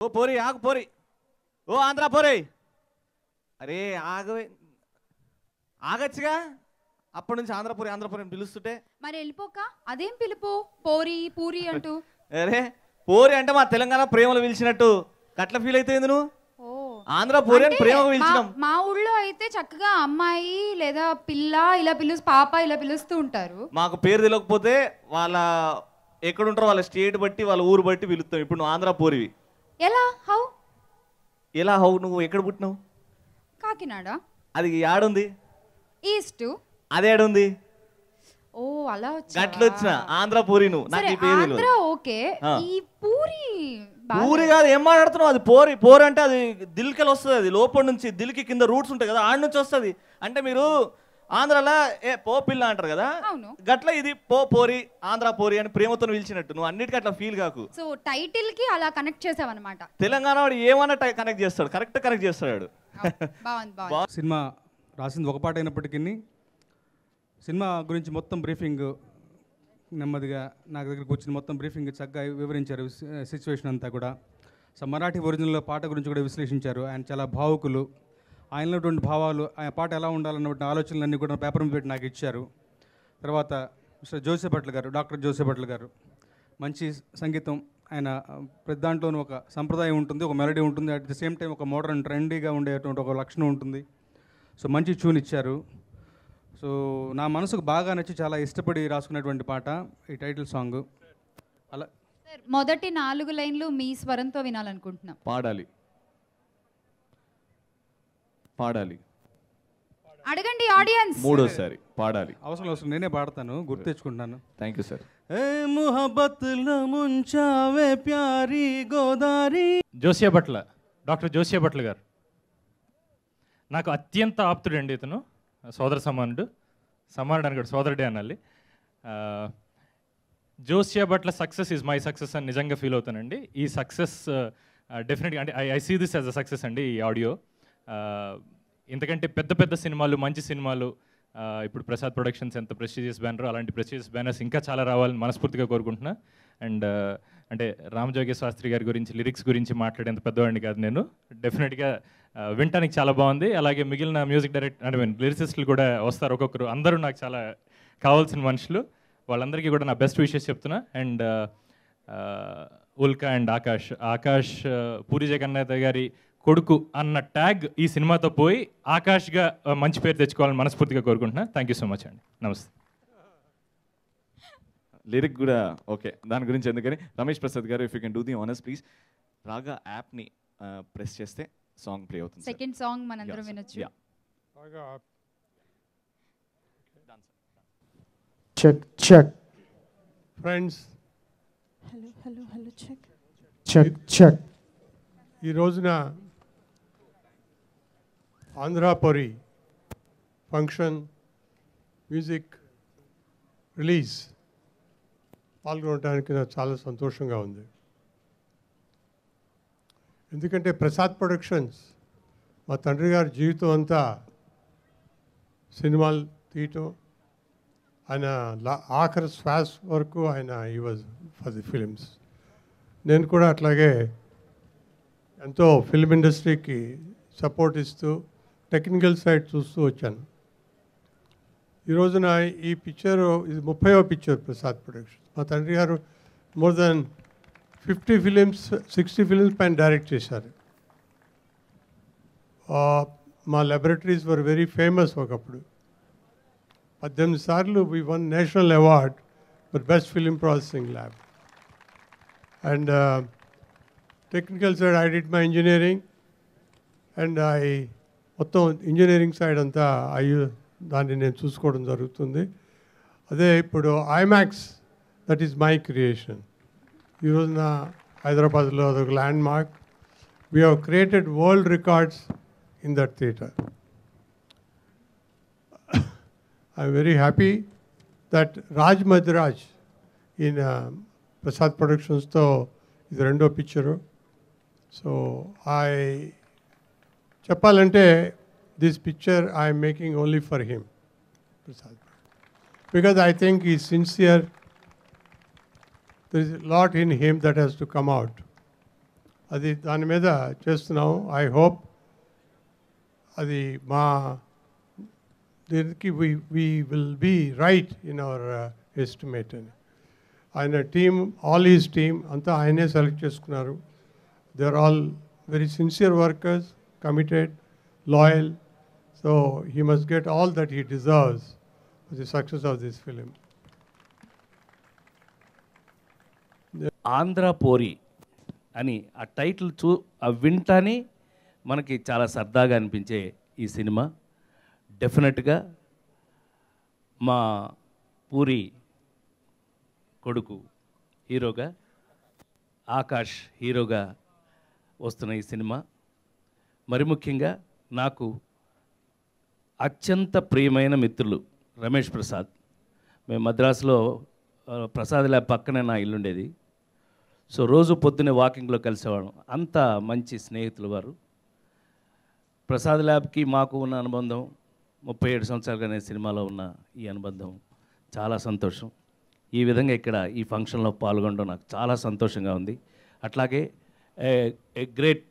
ఓ పోరి ఆగు పోరి, ఓ ఆంధ్ర పోరి, అరే ఆగవే, ఆగచ్చుగా. అప్పటి నుంచి ఆంధ్రపురి ఆంధ్రపురి అని పిలుస్తుంటే మరి వెళ్ళిపోక అదేం పిలుపు, పోరి పూరి అంటూ. అరే పోరి అంటే మా తెలంగాణ ప్రేమలు పిలిచినట్టు, అట్లా ఫీల్ అవుతుంది నువ్వు. ఆంధ్ర పోరి అని ప్రేమ పిలిచినాం. మా ఊళ్ళో అయితే చక్కగా అమ్మాయి లేదా పిల్ల ఇలా పాప ఇలా పిలుస్తూ ఉంటారు. మాకు పేరు తెలియకపోతే వాళ్ళ ఎక్కడుంటారో వాళ్ళ స్టేట్ బట్టి వాళ్ళ ఊరు బట్టి పిలుస్తాం. ఇప్పుడు నువ్వు ఆంధ్ర పోరివి. ఎలా హౌ ఎలా హౌ నువ్వు ఎక్కడ పుట్టినావు? కాకినాడ. అది ఆడుంది ఈస్ట్. అది ఏడుంది? ఓ అలా గట్ల వచ్చిన ఆంధ్ర పూరి. నువ్వు నాకు ఈ పేరు ఆంధ్ర ఓకే, ఈ పూరి పూరి కాదు. ఏం మాట్లాడుతున్నావు? అది పోరి. పోరి అంటే అది దిల్కెళ్ళి వస్తుంది. అది లోపల నుంచి దిల్కి కింద రూట్స్ ఉంటాయి కదా, ఆడ నుంచి వస్తుంది. అంటే మీరు ఆంధ్రాలో పో పిల్ల అంటారు కదా, గట్ల ఇది పోరి ఆంధ్ర పోరి అని ప్రేమతో పిలిచినట్టు. నువ్వు అన్నిటికీ అట్లా ఫీల్ కాకు. సో టైటిల్ కి అలా కనెక్ట్ చేసావన్నమాట. తెలంగాణ వాడు ఏమన్నా కనెక్ట్ చేస్తాడు, కరెక్ట్ కనెక్ట్ చేస్తాడు. సినిమా రాసింది ఒక పాట అయినప్పటికీ సినిమా గురించి మొత్తం బ్రీఫింగ్ నెమ్మదిగా నాకు దగ్గరికి వచ్చిన మొత్తం బ్రీఫింగ్ చక్కగా వివరించారు. సిచ్యువేషన్ అంతా కూడా. సో మరాఠీ ఒరిజినల్ పాట గురించి కూడా విశ్లేషించారు. ఆయన చాలా భావుకులు. ఆయనటువంటి భావాలు, ఆయన పాట ఎలా ఉండాలన్నటువంటి ఆలోచనలన్నీ కూడా పేపర్ మీద పెట్టి నాకు ఇచ్చారు. తర్వాత మిస్టర్ జోసెఫ్ భట్ల గారు, డాక్టర్ జోసెఫ్ భట్ల గారు, మంచి సంగీతం. ఆయన ప్రతి దాంట్లోనూ ఒక సంప్రదాయం ఉంటుంది, ఒక మెలడీ ఉంటుంది, అట్ ది సేమ్ టైం ఒక మోడర్న్ ట్రెండీగా ఉండేటువంటి ఒక లక్షణం ఉంటుంది. సో మంచి ట్యూన్ ఇచ్చారు. సో నా మనసుకు బాగా నచ్చి చాలా ఇష్టపడి రాసుకున్నటువంటి పాట ఈ టైటిల్ సాంగ్. అలా మొదటి 4 లైన్లు మీ స్వరంతో వినాలనుకుంటున్నాం. పాడాలి పాడాలి అడగండి ఆడియన్స్. మూడోసారి పాడాలి. అవసరం నేనే పాడతాను, గుర్తు తెచ్చుకుంటాను. Thank you sir. ఏ ముహబ్బత్లో ముంచావే ప్యారీ Godari. Josyabhatla, doctor Josyabhatla గారు నాకు అత్యంత ఆప్తుడండి. ఇతను సోదర సమానుడు, సమానుడు అని కూడా సోదరుడే అనాలి. Josyabhatla success is my success అని నిజంగా ఫీల్ అవుతానండి. ఈ సక్సెస్ డెఫినెట్గా అంటే I see this as a success అండి. ఈ ఆడియో ఇంతకంటే పెద్ద పెద్ద సినిమాలు, మంచి సినిమాలు, ఇప్పుడు ప్రసాద్ ప్రొడక్షన్స్ ఎంత ప్రెస్టీజియస్ బ్యానర్, అలాంటి ప్రెస్టీజియస్ బ్యానర్స్ ఇంకా చాలా రావాలని మనస్ఫూర్తిగా కోరుకుంటున్నా. అండ్ అంటే రామజోగి శాస్త్రి గారి గురించి, లిరిక్స్ గురించి మాట్లాడేంత పెద్దవాడిని కాదు నేను. డెఫినెట్గా వినటానికి చాలా బాగుంది. అలాగే మిగిలిన మ్యూజిక్ డైరెక్టర్ అంటే లిరిసిస్టులు కూడా వస్తారు ఒక్కొక్కరు. అందరూ నాకు చాలా కావాల్సిన మనుషులు. వాళ్ళందరికీ కూడా నా బెస్ట్ విషెస్ చెప్తున్నా. And Ulka and Akash puri Jagannadh గారి కొడుకు అన్న ట్యాగ్ ఈ సినిమాతో పోయి ఆకాష్గా మంచి పేరు తెచ్చుకోవాలని మనస్ఫూర్తిగా కోరుకుంటున్నా. థ్యాంక్ యూ సో మచ్ అండి. నమస్తే. లిరిక్ కూడా ఓకే, దాని గురించి ఎందుకని Ramesh Prasad garu, if you can do the honours please. Raaga యాప్ని ప్రెస్ చేస్తే సాంగ్ ప్లే అవుతుంది. సెకండ్ సాంగ్ మనందరం వినొచ్చు. Check check friends. Hello hello hello check check check. ఈ రోజున ఆంధ్రాపురి ఫంక్షన్ మ్యూజిక్ రిలీజ్ పాల్గొనడానికి నాకు చాలా సంతోషంగా ఉంది. ఎందుకంటే ప్రసాద్ ప్రొడక్షన్స్ మా తండ్రి గారి జీవితం అంతా సినిమాలు తీయటం, ఆయన ఆఖరి శ్వాస వరకు ఆయన ఈ వాజ్ ఫర్ ది ఫిలిమ్స్. నేను కూడా అట్లాగే ఎంతో ఫిల్మ్ ఇండస్ట్రీకి సపోర్ట్ ఇస్తూ టెక్నికల్ సైడ్ చూస్తూ వచ్చాను. ఈ రోజున ఈ పిక్చరు ఇది 30వ పిక్చర్ ప్రసాద్ ప్రొడక్షన్స్. మా తండ్రి గారు మోర్ దెన్ 50 ఫిలిమ్స్ 60 ఫిలిమ్స్ పైన డైరెక్ట్ చేశారు. మా లాబొరేటరీస్ వర్ వెరీ ఫేమస్ ఒకప్పుడు. 18 సార్లు V one national award for best film processing lab. And technical side I did my engineering and మొత్తం ఇంజనీరింగ్ సైడ్ అంతా దాన్ని నేను చూసుకోవడం జరుగుతుంది. అదే ఇప్పుడు IMAX that is my creation. ఈరోజున హైదరాబాద్లో అదొక land mark. We have created world records in that theatre. I'm very happy that Raj మద్రాజ్ ఈయన ప్రసాద్ ప్రొడక్షన్స్తో ఇది 2వ పిక్చరు. సో చెప్పాలంటే this picture I'm making only for him, Prasad, because I think is sincere. There is a lot in him that has to come out. అది దాని మీద చేస్తున్నాం. I hope అది మా దీనికి we will be right in our estimate అని. ఆయన team, all is team అంతా ఆయనే సెలెక్ట్ చేసుకున్నారు. They are all very sincere workers, committed, loyal. So he must get all that he deserves for the success of this film. Andhra Pori అని ఆ title వింటానే మనకి చాలా సరదాగా అనిపించే ఈ సినిమా డెఫినెట్గా మా పూరి కొడుకు హీరోగా, ఆకాష్ హీరోగా వస్తున్న ఈ సినిమా మరి ముఖ్యంగా నాకు అత్యంత ప్రియమైన మిత్రులు రమేష్ ప్రసాద్. మేము మద్రాసులో ప్రసాద్ ల్యాబ్ పక్కనే నా ఇల్లు ఉండేది. సో రోజు పొద్దున్నే వాకింగ్లో కలిసేవాళ్ళం. అంత మంచి స్నేహితులు వారు. ప్రసాద్ ల్యాబ్కి మాకు ఉన్న అనుబంధం 37 సంవత్సరాలుగా నేను సినిమాలో ఉన్న ఈ అనుబంధం చాలా సంతోషం. ఈ విధంగా ఇక్కడ ఈ ఫంక్షన్లో పాల్గొనడం నాకు చాలా సంతోషంగా ఉంది. అట్లాగే a great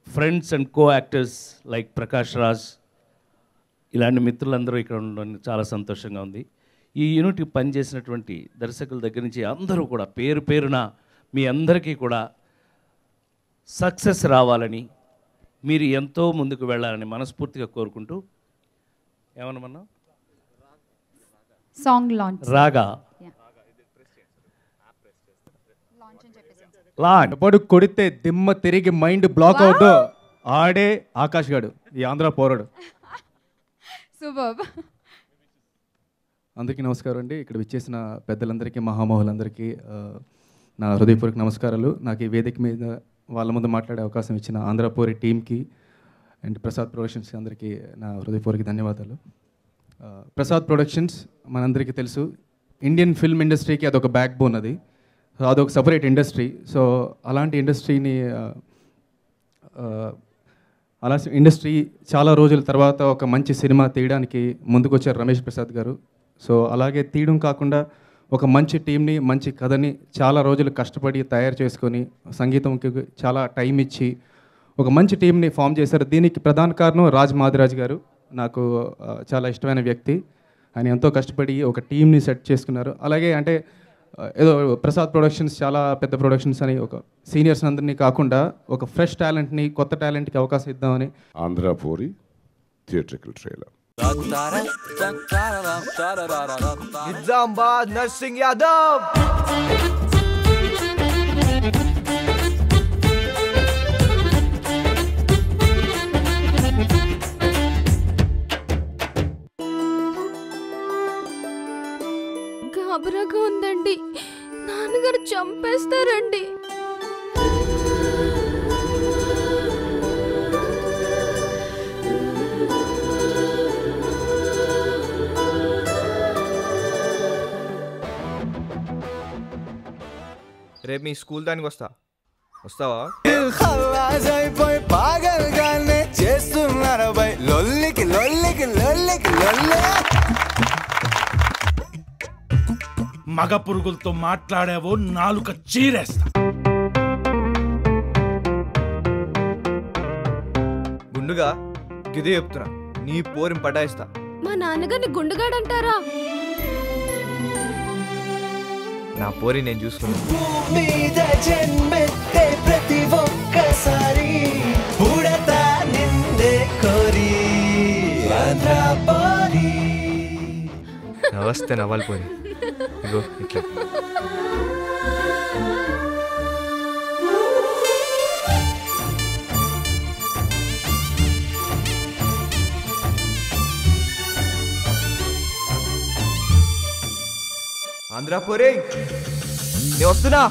friends and co actors like Prakash Raj, ఇలాంటి మిత్రులందరూ ఇక్కడ ఉండడం చాలా సంతోషంగా ఉంది. ఈ యూనిట్కి పనిచేసినటువంటి దర్శకుల దగ్గర నుంచి అందరూ కూడా పేరు పేరున మీ అందరికీ కూడా సక్సెస్ రావాలని, మీరు ఎంతో ముందుకు వెళ్ళాలని మనస్ఫూర్తిగా కోరుకుంటూ ఏమన్నా సాంగ్ లాంచ్ రాగా ఎప్పుడు కొడితే దిమ్మ తిరిగి మైండ్ బ్లాక్ అవుట్ ఆడే ఆకాష్ గాడు, ఈ ఆంధ్ర పోరాడు. సూపర్. అందరికీ నమస్కారం అండి. ఇక్కడ విచ్చేసిన పెద్దలందరికీ, మహామహులందరికీ నా హృదయపూర్వక నమస్కారాలు. నాకు ఈ వేదిక మీద వాళ్ళ ముందు మాట్లాడే అవకాశం ఇచ్చిన ఆంధ్రపూరి టీమ్కి అండ్ ప్రసాద్ ప్రొడక్షన్స్కి అందరికీ నా హృదయపూర్వక ధన్యవాదాలు. ప్రసాద్ ప్రొడక్షన్స్ మనందరికీ తెలుసు, ఇండియన్ ఫిల్మ్ ఇండస్ట్రీకి అదొక బ్యాక్ బోన్. అదొక సపరేట్ ఇండస్ట్రీ. సో అలాంటి ఇండస్ట్రీని ఇండస్ట్రీ చాలా రోజుల తర్వాత ఒక మంచి సినిమా తీయడానికి ముందుకొచ్చారు రమేష్ ప్రసాద్ గారు. సో అలాగే తీయడం కాకుండా ఒక మంచి టీంని, మంచి కథని చాలా రోజులు కష్టపడి తయారు చేసుకొని సంగీతంకి చాలా టైం ఇచ్చి ఒక మంచి టీంని ఫామ్ చేశారు. దీనికి ప్రధాన కారణం రాజ్ మాదిరాజ్ గారు. నాకు చాలా ఇష్టమైన వ్యక్తి. ఆయన ఎంతో కష్టపడి ఒక టీంని సెట్ చేసుకున్నారు. అలాగే అంటే ఏదో ప్రసాద్ ప్రొడక్షన్స్ చాలా పెద్ద ప్రొడక్షన్స్ అని ఒక సీనియర్స్ అందరినీ కాకుండా ఒక ఫ్రెష్ టాలెంట్ని, కొత్త టాలెంట్కి అవకాశం ఇద్దామని ఆంధ్రపూరి థియేట్రికల్ ట్రైలర్. నిజామాబాద్ నర్సింగ్ యాదవ్ గాబరాగా ఉందండి, నాన్నగారు చంపేస్తారండి. రేపు మీ స్కూల్ దానికి వస్తావా? చేస్తున్నారు బై లొల్లికి లొల్లికి లొల్లికి లొల్లి. మగ పురుగులతో మాట్లాడావో నాలుక చీరేస్తా. గుండుగా గిదే చెప్తున్నా, నీ పోరిని పటాయిస్తా. మా నాన్నగారిని గుండుగాడంటారా? నా పోరి నేను చూసుకున్నా. ప్రతి ఒక్కసారి పుడతా నిందే కోరి ఆంధ్రపోరి. నమస్తే నవ్వాలి పోయి ఇగో ఇట్లా. ఆంధ్రపూరి నేను వస్తున్నా.